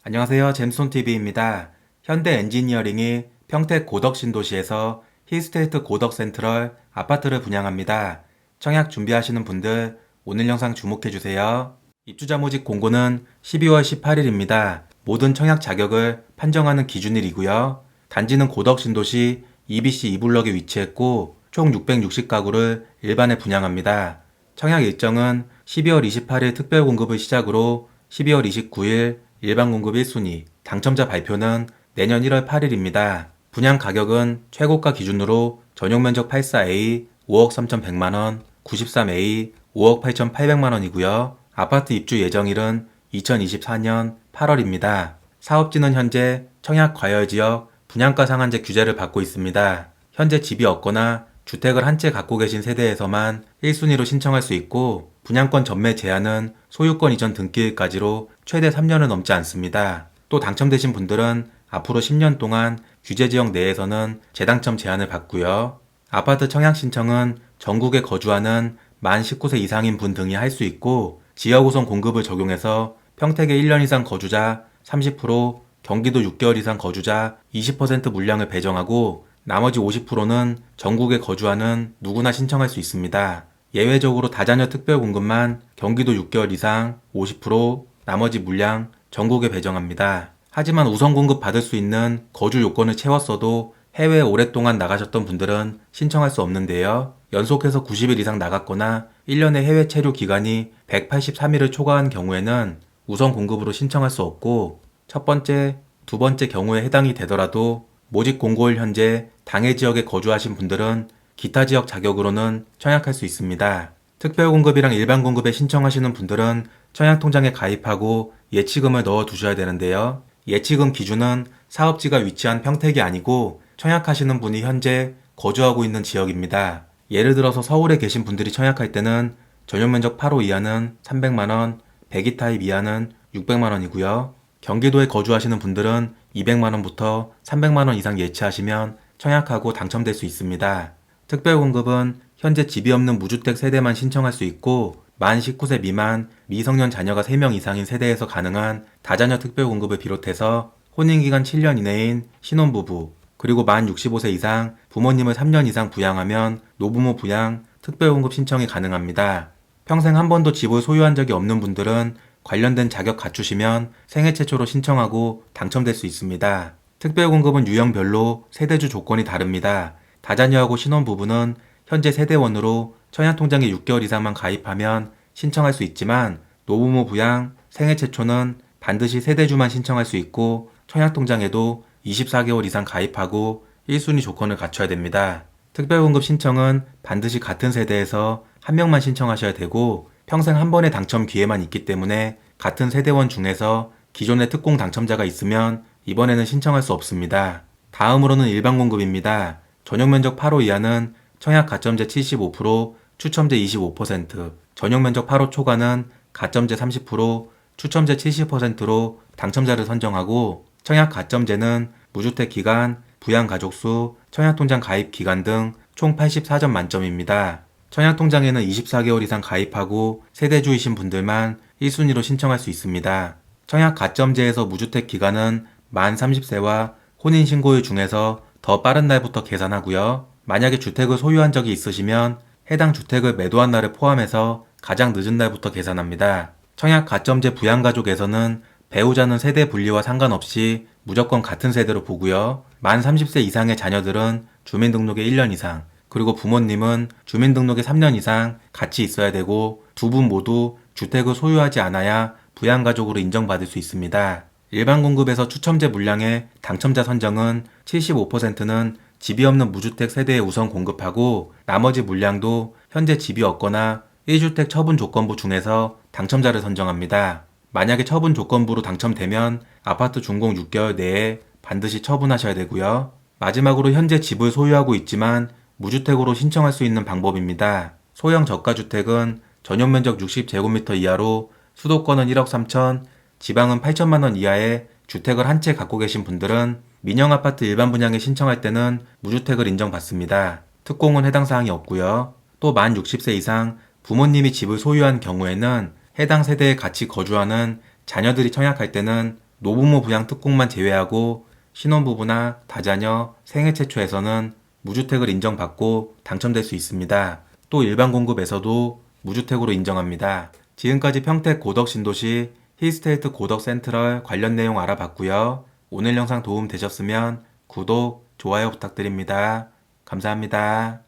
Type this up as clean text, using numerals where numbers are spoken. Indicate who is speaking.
Speaker 1: 안녕하세요. 잼손TV입니다. 현대 엔지니어링이 평택 고덕 신도시에서 힐스테이트 고덕 센트럴 아파트를 분양합니다. 청약 준비하시는 분들 오늘 영상 주목해주세요. 입주자 모집 공고는 12월 18일입니다. 모든 청약 자격을 판정하는 기준일이고요. 단지는 고덕 신도시 EBC 2블럭에 위치했고 총 660가구를 일반에 분양합니다. 청약 일정은 12월 28일 특별 공급을 시작으로 12월 29일 일반 공급 1순위, 당첨자 발표는 내년 1월 8일입니다. 분양 가격은 최고가 기준으로 전용면적 84A 5억 3,100만원, 93A 5억 8,800만원이고요. 아파트 입주 예정일은 2024년 8월입니다. 사업지는 현재 청약 과열지역 분양가 상한제 규제를 받고 있습니다. 현재 집이 없거나 주택을 한 채 갖고 계신 세대에서만 1순위로 신청할 수 있고 분양권 전매 제한은 소유권 이전 등기일까지로 최대 3년을 넘지 않습니다. 또 당첨되신 분들은 앞으로 10년 동안 규제지역 내에서는 재당첨 제한을 받고요. 아파트 청약 신청은 전국에 거주하는 만 19세 이상인 분 등이 할 수 있고 지역 우선 공급을 적용해서 평택에 1년 이상 거주자 30%, 경기도 6개월 이상 거주자 20% 물량을 배정하고 나머지 50%는 전국에 거주하는 누구나 신청할 수 있습니다. 예외적으로 다자녀 특별 공급만 경기도 6개월 이상 50%, 나머지 물량 전국에 배정합니다. 하지만 우선 공급 받을 수 있는 거주 요건을 채웠어도 해외에 오랫동안 나가셨던 분들은 신청할 수 없는데요. 연속해서 90일 이상 나갔거나 1년의 해외 체류 기간이 183일을 초과한 경우에는 우선 공급으로 신청할 수 없고 첫 번째, 두 번째 경우에 해당이 되더라도 모집 공고일 현재 당해 지역에 거주하신 분들은 기타 지역 자격으로는 청약할 수 있습니다. 특별 공급이랑 일반 공급에 신청하시는 분들은 청약 통장에 가입하고 예치금을 넣어 두셔야 되는데요. 예치금 기준은 사업지가 위치한 평택이 아니고 청약하시는 분이 현재 거주하고 있는 지역입니다. 예를 들어서 서울에 계신 분들이 청약할 때는 전용면적 8호 이하는 300만원, 102타입 이하는 600만원이고요. 경기도에 거주하시는 분들은 200만원부터 300만원 이상 예치하시면 청약하고 당첨될 수 있습니다. 특별공급은 현재 집이 없는 무주택 세대만 신청할 수 있고 만 19세 미만 미성년 자녀가 3명 이상인 세대에서 가능한 다자녀 특별공급을 비롯해서 혼인기간 7년 이내인 신혼부부 그리고 만 65세 이상 부모님을 3년 이상 부양하면 노부모 부양 특별공급 신청이 가능합니다. 평생 한 번도 집을 소유한 적이 없는 분들은 관련된 자격 갖추시면 생애 최초로 신청하고 당첨될 수 있습니다. 특별공급은 유형별로 세대주 조건이 다릅니다. 다자녀하고 신혼부부는 현재 세대원으로 청약통장에 6개월 이상만 가입하면 신청할 수 있지만 노부모 부양, 생애 최초는 반드시 세대주만 신청할 수 있고 청약통장에도 24개월 이상 가입하고 1순위 조건을 갖춰야 됩니다. 특별공급 신청은 반드시 같은 세대에서 한 명만 신청하셔야 되고 평생 한 번의 당첨 기회만 있기 때문에 같은 세대원 중에서 기존의 특공 당첨자가 있으면 이번에는 신청할 수 없습니다. 다음으로는 일반 공급입니다. 전용면적 8호 이하는 청약 가점제 75%, 추첨제 25%, 전용면적 8호 초과는 가점제 30%, 추첨제 70%로 당첨자를 선정하고 청약 가점제는 무주택 기간, 부양 가족수, 청약통장 가입 기간 등 총 84점 만점입니다. 청약통장에는 24개월 이상 가입하고 세대주이신 분들만 1순위로 신청할 수 있습니다. 청약 가점제에서 무주택 기간은 만 30세와 혼인신고일 중에서 더 빠른 날부터 계산하고요. 만약에 주택을 소유한 적이 있으시면 해당 주택을 매도한 날을 포함해서 가장 늦은 날부터 계산합니다. 청약 가점제 부양가족에서는 배우자는 세대 분리와 상관없이 무조건 같은 세대로 보고요. 만 30세 이상의 자녀들은 주민등록에 1년 이상, 그리고 부모님은 주민등록에 3년 이상 같이 있어야 되고 두 분 모두 주택을 소유하지 않아야 부양가족으로 인정받을 수 있습니다. 일반 공급에서 추첨제 물량의 당첨자 선정은 75%는 집이 없는 무주택 세대에 우선 공급하고 나머지 물량도 현재 집이 없거나 1주택 처분 조건부 중에서 당첨자를 선정합니다. 만약에 처분 조건부로 당첨되면 아파트 준공 6개월 내에 반드시 처분하셔야 되고요. 마지막으로 현재 집을 소유하고 있지만 무주택으로 신청할 수 있는 방법입니다. 소형 저가주택은 전용면적 60제곱미터 이하로 수도권은 1억 3천, 지방은 8천만원 이하의 주택을 한 채 갖고 계신 분들은 민영아파트 일반 분양에 신청할 때는 무주택을 인정받습니다. 특공은 해당 사항이 없고요. 또 만 60세 이상 부모님이 집을 소유한 경우에는 해당 세대에 같이 거주하는 자녀들이 청약할 때는 노부모 부양 특공만 제외하고 신혼부부나 다자녀, 생애 최초에서는 무주택을 인정받고 당첨될 수 있습니다. 또 일반 공급에서도 무주택으로 인정합니다. 지금까지 평택 고덕 신도시 힐스테이트 고덕 센트럴 관련 내용 알아봤고요. 오늘 영상 도움 되셨으면 구독, 좋아요 부탁드립니다. 감사합니다.